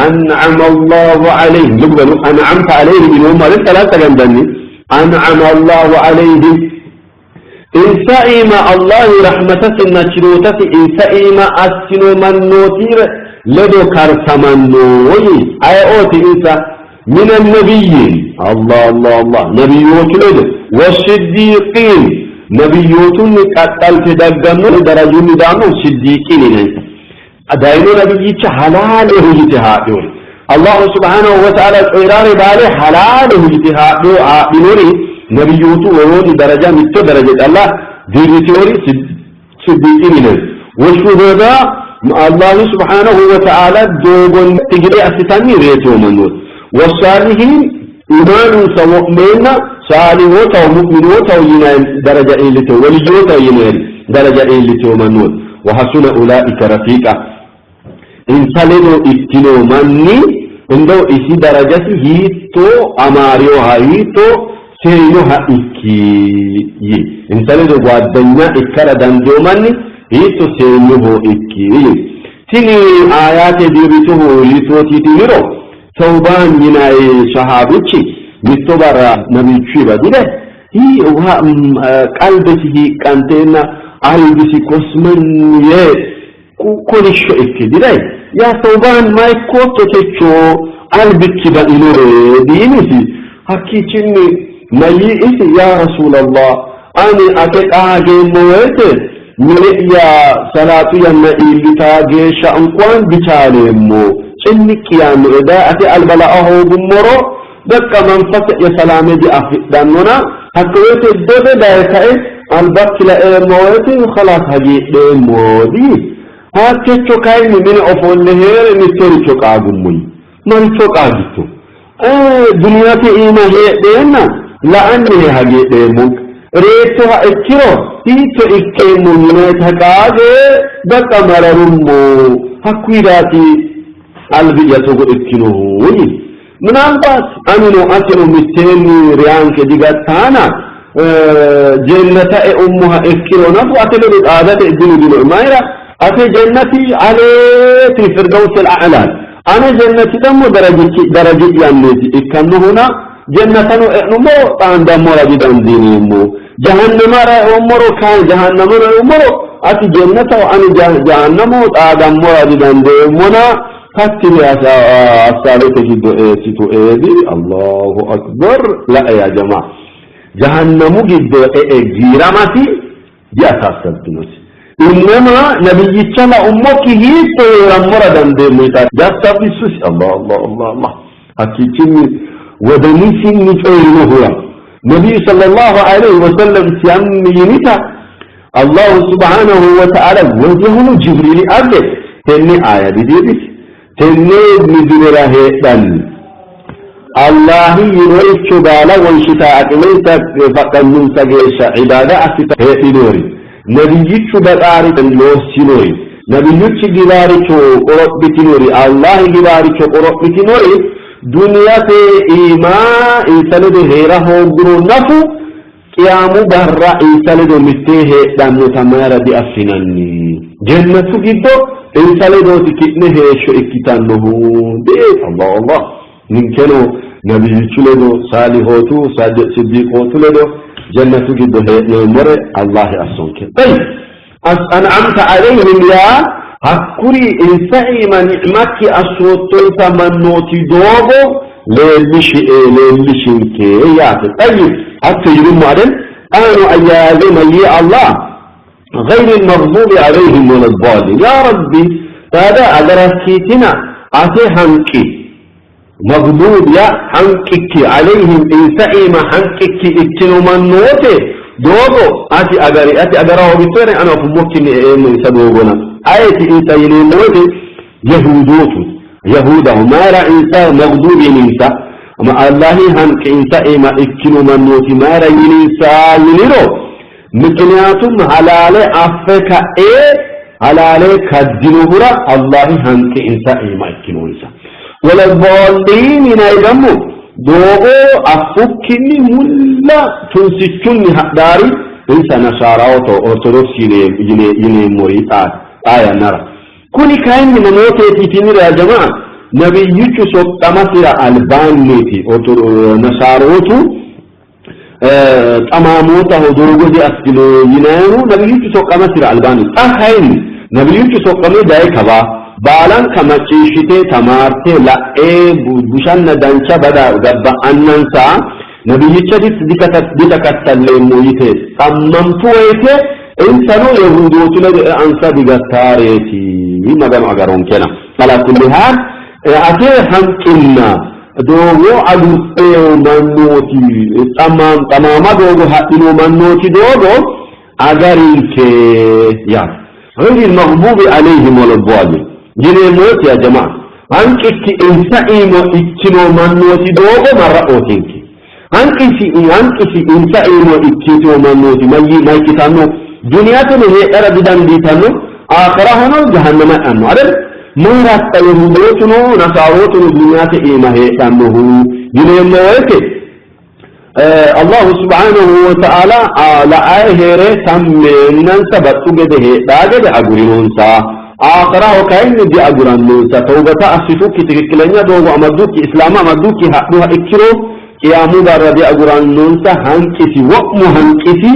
أنعم الله عليهم يقبلوا أنعمت عليهم اليوم ثلاثة جنبني أنعم الله عليهم إنسائما الله رحمتك النشروتك إنسائما أسنو من نوتير لدو كارسمنوي آية أوتي إنسا من النبيين الله نبيوت لدو والصديقين نبيوت قتل تدقموا درجون دانو صديقين داينو نبيك حلاله اجتهادون الله سبحانه وتعالى قرار بالي حلاله اجتهاد عابنوري نبيوت ورون درجة متو درجة الله ديريتوري صديقين والشهداء الله سبحانه وتعالى دوغن تجري أستاني ريتو منور والصالحين إيمان ومؤمنين صالحوتا ومؤمنوتا وينان درجة إلتو وليوتا وينان درجة إلتو منور وحسن أولئك رفيقا إن سلنو اتنو مني عندو إسي درجة هيتو أماريوها هيتو سينوها إكي إن سلنو قادنا إكرا دندو مني هيتو سينوه إكي تني آيات ديرته لتوتي تمرو ثوبان من صحابتي مستبر نبي شيبا دي هي قلبته كانتنا قلبتي كسمن يه كل شيء كده يا ثوبان ما يكوت تشو قلبك بإنور دينتي حكيتني ما يئس يا رسول الله أنا أتك أجن موت من يا صلاة يوم إلتاجي شأنقان بتعلمه إنك يا مؤدا أتي البلاء هو بمرو دك من فتح يا سلام دي أفداننا حكيت الدب دايكاي البك لا موت خلاص هجي مودي هاتشو كاي من أفول لهير نستوري شقاقمي من شقاقتو دنيا في إيمان هي دينا لا أني هجي ديمك ريتها إكيرو تيتو إكيمو نينيت هكاجي بكا مررمو حكويراتي البيئة إكينوه من الباس أمنو أتنو مستيني ريانك ديغتانا جنة أمها إكيرو نفو أتنو بالآدات الدنو دنو مايرا أتي جنتي عليك في الفردوس الأعلى أنا جنتي دمو درجة يامنتي إكانو هنا جنة نمو عند مراد دينيمو جهنم را أمرو كان جهنم را أمرو أتي جنة وأنا جهنم آدم مراد دينيمونا فاتني أسالك جدو إيتو إيدي الله أكبر لا يا جماعة جهنم جدو إيجيرامتي دي أساس الدنوسي إنما نبي يتشمع أمك هيتو مراد دينيمونا جاستا بسوس الله الله الله الله أكيتني ودنيسي نفعله هو نبي صلى الله عليه وسلم سيامينيتا الله سبحانه وتعالى وجهه جبريل أبد تني آية بديبس تني مدنرا هيتان الله ينوي شبالا وانشتاء أكليتا فقد من سجيش عبادة أستا هيتنوري نبي يتشبالاري تنوسينوري نبي يتشبالاري شو قرب بتنوري الله يباري شو قرب بتنوري دنيا سے ایمان ایسالے دے ہیرا ہو گرو نفو قیامو برا ایسالے دے متے ہے دانو تمارا دی افنانی جنتو گیدو ایسالے دو تکتنے ہے شو اکتانو دے اللہ اللہ ننکنو نبی چلے دو صالحوتو صدیقوتو لے دو جنتو گیدو ہے نمر اللہ اصون کے طيب انعمت علیہم یا hakuri insai manimaki aswotolta manoti dogo lelishinke yate طيب حتى يرم عدن قالوا أيازم لي الله غير المغضوب عليهم ولا الضالين يا ربي هذا أدركيتنا أتي حنكي مغضوب يا حنكي عليهم إنسائي ما حنكي اكتنوا منوته دوغو أتي أدراه بطوري أنا فمكين من سبوغنا آية إنسا يلموت يهوده ما را إنسا مغضوب إنسا أما الله هنك إنسا إما إكنو منوت ما را إنسا يلرو مكنياتم حلال أفكا حلال كدنهرا الله هنك إنسا إما إكنو إنسا ولا الضالين من أيضمو دوغو أفكني ملا تنسكني حقداري إنسا نشاراوتو أرتدوكسي ينموريتات آية نرى كوني كاين من موتي تيتيني يا جماعة نبي يجو سوق تمثل البان نيتي نصاروتو تماموتا ودروغو دي أسكيلو ينايرو نبي يجو سوق تمثل البان أخين نبي يجو سوق تمثل داي كبا بالان كما تشيشتي تمارتي لا بوشان دانشا بدا غبا أننسا نبي يجو دي تكتل مويته تمامتو ايته إنسانو يهودو تلد أنسا بغتاريتي مدام أغارون كنا على كل حال أتي حنكنا دوغو عدوثيو منوتي تماما دوغو حقنو منوتي دوغو أغارينك يا غير المغضوب عليهم ولا الضالين جنيه موت يا جماعة حنكك إنسا إيمو إكتنو منوتي دوغو مرأوتينك حنكك إنسا إيمو إكتنو منوتي ما يكتانو دنيا تو ہے ار بدن دیتانو آخرہ ہنو جہنم انو ادر من راست یہودوتنو نصاروتنو دنیا تے ایمہ ہے تانو جنہیں مویتے الله سبحانه وتعالى لآيه ري سمينن سبتو گده داگه ده اگرينون سا آخره وكأن دي أجران نونسا توبة أسفوك تككلنيا دوغو أمدوك إسلاما أمدوك حقنوها إكرو قيامو بارا دي أجران نونسا هنكسي وقمو هنكسي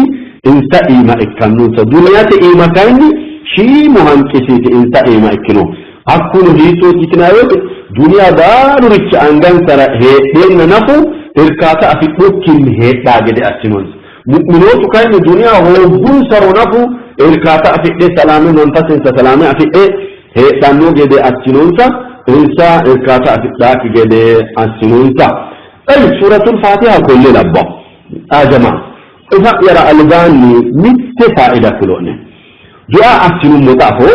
انسا إيما إكان نونسا دنيا إيما كأن شي مهنكسي انسا إيما إكنو حقو نهيتو تتناوك دنيا دار ريتش أنغان سرا هيدين نفو إركاتا أفكوك كم هيدا جدي أسنونس مؤمنوت كأن الدنيا هو بون سرو نفو إركاتا أفكده سلامي منتصن سلامي أفكده هيدانو جدي أسنونسا إنسا إركاتا أفكداك جدي أسنونسا أي سورة الفاتحة كل لبا جماعة إذا يرى ألغاني مت فائدة كلوني دعاء أسنون متعفو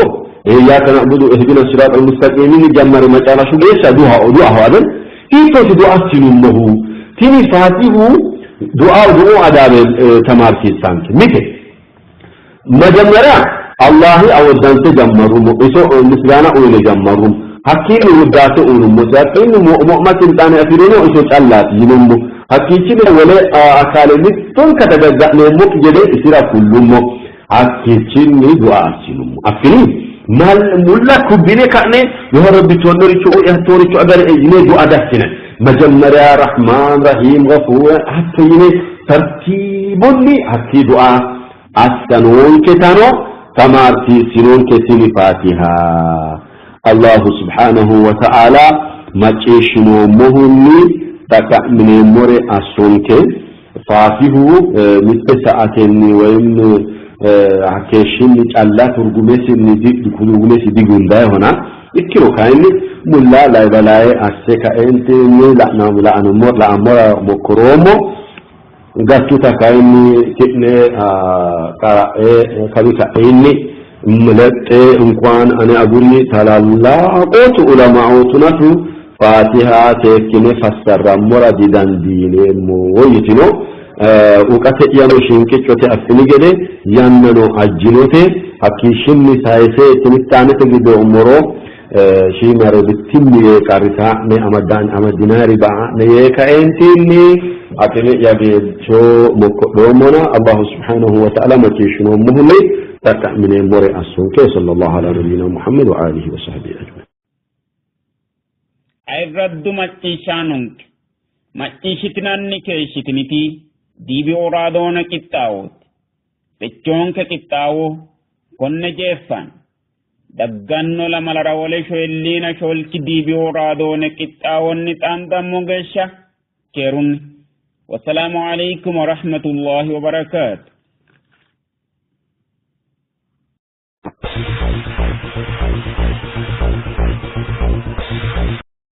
إياك نعبد اهدنا الصراط المستقيم جمر مجالا شو ليس دعاء هذا إيكو دعاء سنونه تيني فاتحه دعاء عذاب تمار كيسانك مثل مجمرا الله أو الدنس جمرهم إسو مسلانا أولي جمرهم حكيم ودات أولم مساقين مؤمت تاني أفرونه إسو تالات ينمو حكيم ولا أكالمي تنك تجزأ نموك جدي إسرا كلهم حكيم دعاء سنمو أفرين مال ملا كبيرة كأنه يا ربي تونري شو يهتوري شو أبر إجني دعاء دهنا مجمرا رحمن رحيم غفور حتى يني ترتيب لي حكي دعاء السنون كتانو تمارتي سنون كتني فاتحة الله سبحانه وتعالى ما تشنو مهمي تكا من موري السنك فاتحه متساعتني وإن عكاشين الله ترجمسي نديك ترجمسي ديجونداي هنا إكلو كايني ملا لا بلاي أسكا أنت لا نام لا نمر لا أمر مكرومو قصتها كايني كأني كبيكا إني ملت إنقان أنا أقولي تلا قوت علماء تنافو فاتحة تكني فسر مراد دندينه مويتنو وقت يانو شينكي چوتي أفني جده ياننو أجنوته حكيشين نسايسه تنستانه تجدو أمورو شي مربتيني كارثة نه أمدان أمديناري با نه كأنتيني أكني يبي شو مكرومنا الله سبحانه وتعالى ما تيشنو مهمي تكمل موري أسونك صلى الله على نبينا محمد وآله وصحبه أجمعين. أيرد ماتشانونك ماتشيتناني كيشيتنيتي ديبي أورادونا كتاوت بچونك كتاو كن جيفان دغانو لمالرا ولي شويلينا شولك ديبي أورادونا كتاو نتاندا مغشا كيرون والسلام عليكم ورحمة الله وبركاته.